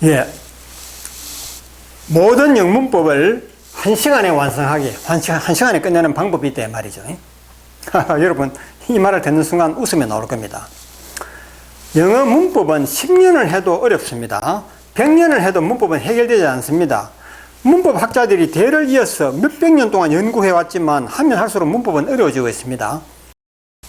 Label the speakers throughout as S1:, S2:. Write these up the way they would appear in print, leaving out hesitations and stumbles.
S1: 예. 모든 영문법을 1시간에 완성하게, 1시간에 끝내는 방법이 있다 말이죠. 여러분, 이 말을 듣는 순간 웃음이 나올 겁니다. 영어 문법은 10년을 해도 어렵습니다. 100년을 해도 문법은 해결되지 않습니다. 문법 학자들이 대를 이어서 몇백 년 동안 연구해 왔지만 하면 할수록 문법은 어려워지고 있습니다.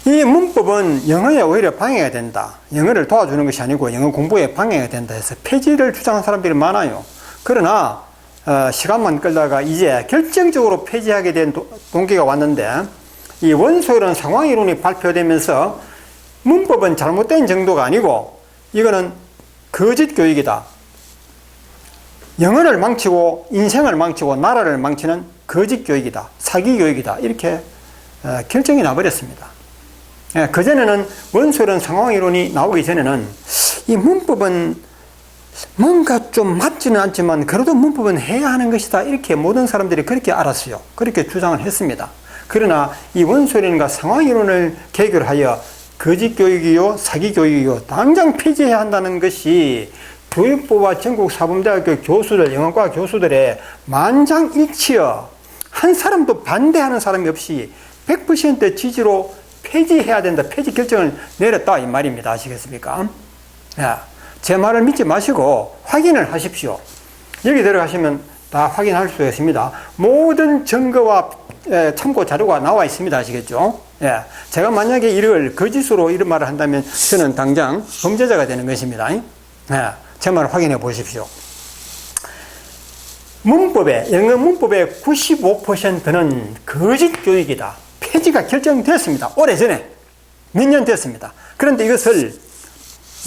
S1: 이 문법은 영어에 오히려 방해가 된다. 영어를 도와주는 것이 아니고 영어 공부에 방해가 된다 해서 폐지를 주장하는 사람들이 많아요. 그러나 시간만 끌다가 이제 결정적으로 폐지하게 된 동기가 왔는데, 이 원소이론 상황이론이 발표되면서 문법은 잘못된 정도가 아니고 이거는 거짓 교육이다. 영어를 망치고 인생을 망치고 나라를 망치는 거짓 교육이다. 사기 교육이다. 이렇게 결정이 나버렸습니다. 그전에는 원소이론 상황이론이 나오기 전에는 이 문법은 뭔가 좀 맞지는 않지만 그래도 문법은 해야 하는 것이다. 이렇게 모든 사람들이 그렇게 알았어요. 그렇게 주장을 했습니다. 그러나 이 원소이론과 상황이론을 계기로 하여 거짓 교육이요, 사기 교육이요, 당장 폐지해야 한다는 것이 교육부와 전국 사범대학교 교수들, 영어과 교수들의 만장일치여 한 사람도 반대하는 사람이 없이 100% 지지로 폐지해야 된다. 폐지 결정을 내렸다. 이 말입니다. 아시겠습니까? 제 말을 믿지 마시고 확인을 하십시오. 여기 들어가시면 다 확인할 수 있습니다. 모든 증거와 참고 자료가 나와 있습니다. 아시겠죠? 제가 만약에 이를 거짓으로 이런 말을 한다면 저는 당장 범죄자가 되는 것입니다. 제 말을 확인해 보십시오. 영어 문법의 95%는 거짓 교육이다. 폐지가 결정됐습니다. 오래전에 몇 년 됐습니다. 그런데 이것을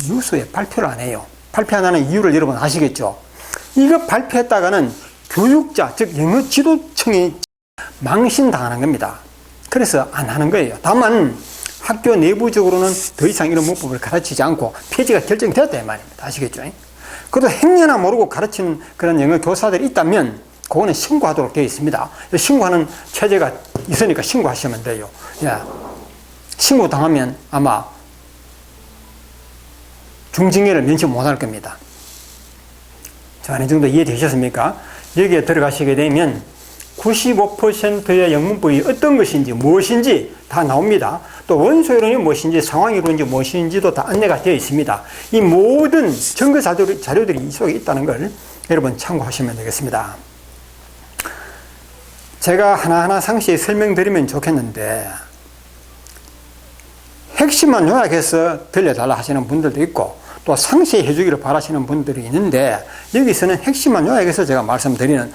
S1: 뉴스에 발표를 안 해요. 발표 안 하는 이유를 여러분 아시겠죠? 이거 발표했다가는 교육자, 즉 영어 지도청이 망신당하는 겁니다. 그래서 안 하는 거예요. 다만 학교 내부적으로는 더 이상 이런 문법을 가르치지 않고 폐지가 결정되었다 이 말입니다. 아시겠죠? 그래도 행여나 모르고 가르치는 그런 영어 교사들이 있다면 그거는 신고하도록 되어 있습니다. 신고하는 체제가 있으니까 신고하시면 돼요. 신고당하면 아마 중징계를 면치 못할 겁니다. 자, 어느 정도 이해되셨습니까? 여기에 들어가시게 되면 95%의 영문법이 어떤 것인지 무엇인지 다 나옵니다. 또 원소이론이 무엇인지 상황이론인지 무엇인지도 다 안내가 되어 있습니다. 이 모든 증거 자료들이 이 속에 있다는 걸 여러분 참고하시면 되겠습니다. 제가 하나하나 상세히 설명드리면 좋겠는데 핵심만 요약해서 들려달라 하시는 분들도 있고 또 상세히 해주기를 바라시는 분들이 있는데 여기서는 핵심만 요약해서 제가 말씀드리는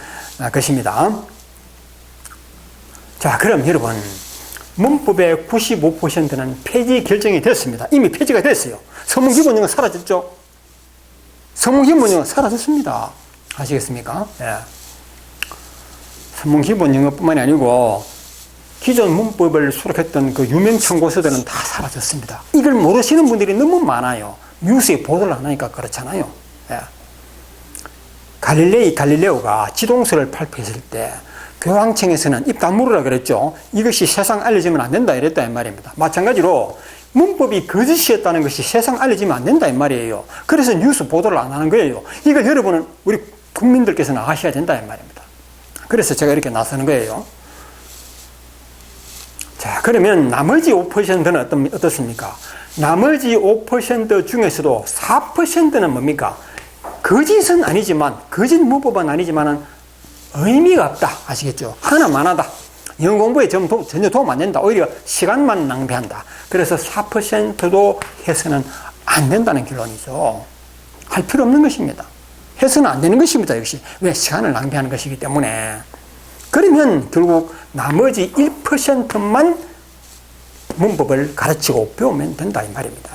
S1: 것입니다. 자, 그럼 여러분 문법의 95%는 폐지 결정이 됐습니다. 이미 폐지가 됐어요. 서문기본영어 사라졌죠? 서문기본영어 사라졌습니다. 아시겠습니까? 서문기본영어뿐만이 아니고 기존 문법을 수록했던 그 유명 참고서들은 다 사라졌습니다. 이걸 모르시는 분들이 너무 많아요. 뉴스에 보도를 안 하니까 그렇잖아요. 갈릴레오가 지동설을 발표했을 때 교황청에서는 입 다물으라 그랬죠. 이것이 세상 알려지면 안 된다 이랬다 이 말입니다. 마찬가지로 문법이 거짓이었다는 것이 세상 알려지면 안 된다 이 말이에요. 그래서 뉴스 보도를 안 하는 거예요. 이걸 여러분은 우리 국민들께서는 아셔야 된다 이 말입니다. 그래서 제가 이렇게 나서는 거예요. 자, 그러면 나머지 5%는 어떻습니까? 나머지 5% 중에서도 4%는 뭡니까? 거짓은 아니지만, 거짓 문법은 아니지만은 의미가 없다. 아시겠죠? 하나만 하다. 영어 공부에 전혀 도움 안 된다. 오히려 시간만 낭비한다. 그래서 4%도 해서는 안 된다는 결론이죠. 할 필요 없는 것입니다. 해서는 안 되는 것입니다. 역시. 왜? 시간을 낭비하는 것이기 때문에. 그러면 결국 나머지 1%만 문법을 가르치고 배우면 된다 이 말입니다.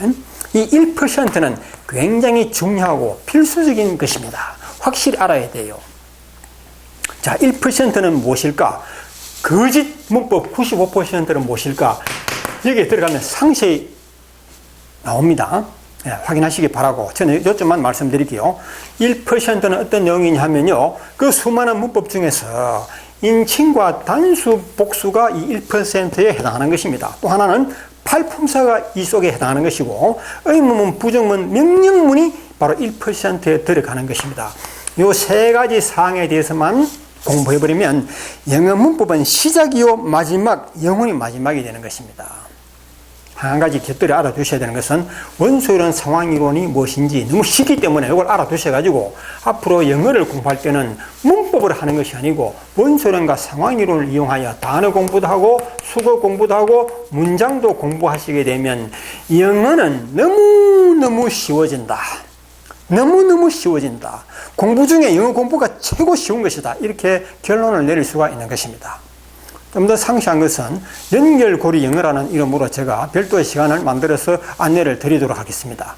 S1: 이 1%는 굉장히 중요하고 필수적인 것입니다. 확실히 알아야 돼요. 자, 1%는 무엇일까? 거짓 문법 95%는 무엇일까? 여기에 들어가면 상세히 나옵니다. 확인하시기 바라고 저는 요점만 말씀드릴게요. 1%는 어떤 내용이냐 하면요, 그 수많은 문법 중에서 인칭과 단수 복수가 이 1%에 해당하는 것입니다. 또 하나는 팔품사가 이 속에 해당하는 것이고 의문문, 부정문, 명령문이 바로 1%에 들어가는 것입니다. 이 세 가지 사항에 대해서만 공부해버리면 영어 문법은 시작이요 마지막, 영혼이 마지막이 되는 것입니다. 한 가지 곁들여 알아두셔야 되는 것은 원소이론 상황이론이 무엇인지 너무 쉽기 때문에 이걸 알아두셔가지고 앞으로 영어를 공부할 때는 문법을 하는 것이 아니고 원소이론과 상황이론을 이용하여 단어 공부도 하고 수거 공부도 하고 문장도 공부하시게 되면 영어는 너무너무 쉬워진다. 너무너무 쉬워진다. 공부 중에 영어 공부가 최고 쉬운 것이다. 이렇게 결론을 내릴 수가 있는 것입니다. 좀 더 상세한 것은 연결고리 영어라는 이름으로 제가 별도의 시간을 만들어서 안내를 드리도록 하겠습니다.